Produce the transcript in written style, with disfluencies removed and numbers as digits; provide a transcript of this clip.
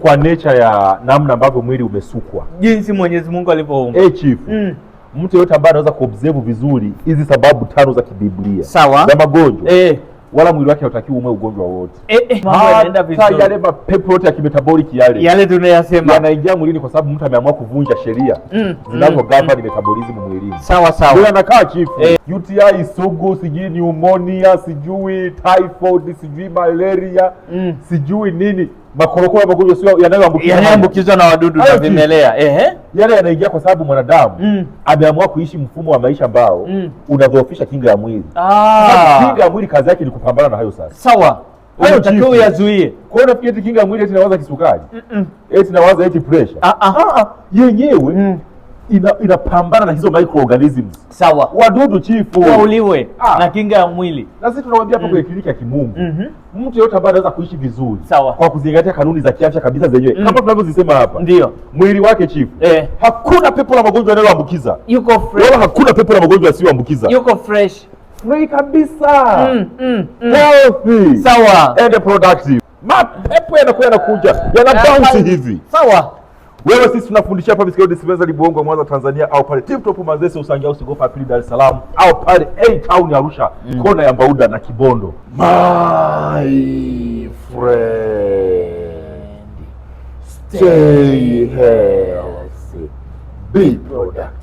kwa nature ya namna ambavyo mwili umesukwa, jinsi Mwenyezi Mungu alivyoumba. chief, mtu yote ambaye anaweza kuobserve vizuri hizi sababu 5 za kibiblia sawa za magonjwa wala mwili wake hautakiwi umwe ugonjwa wote. Mambo yanaenda vizuri. Yale mapepo yote ya kimetabolic yale tunayasema yanaingia mwilini kwa sababu mtu ameamua kuvunja sheria zinazogovern metabolism mwilini. Sawa. Ndio anakaa chief. UTI sugu, sijui pneumonia, sijui typhoid, sijui malaria, sijui nini. Makorokoro ya magonjwa sio yanayoambukizwa na wadudu na vimelea. Yale yanaingia kwa sababu mwanadamu ameamua kuishi mfumo wa maisha ambao unadhoofisha kinga ya mwili. Kinga ya mwili kazi yake ni kupambana na hayo sasa. Sawa. Unatakiwa uyazuie. Kwa hiyo nafikiri kinga ya mwili eti inawaza kisukari. Eti inawaza pressure. Yenyewe inapambana na hizo microorganisms. Sawa. Wadudu chifu wauliwe na kinga ya mwili. Na sisi tunamwambia hapa kwenye kliniki ya kimungu. Mtu yote ambaye anaweza kuishi vizuri kwa kuzingatia kanuni za kiafya kabisa zenyewe kama tunavyozisema hapa. Ndio. Mwili wake chifu. Hakuna pepo la magonjwa yanayoambukiza. Yuko fresh. Wala hakuna pepo la magonjwa yasiyoambukiza. Yuko fresh. Free kabisa. Healthy. Sawa. And productive. Mapepo yanakuwa yanakuja. Yana bounce hivi. Sawa. Wewe sisi tunafundisha hapa Bisikio Dispenza Libongo Mwanza Tanzania, au pale Tip Top Mazese Usangia Usigopa pili Dar es Salaam, au pale Town Arusha kona ya Mbauda na Kibondo. My friend, stay healthy, be productive.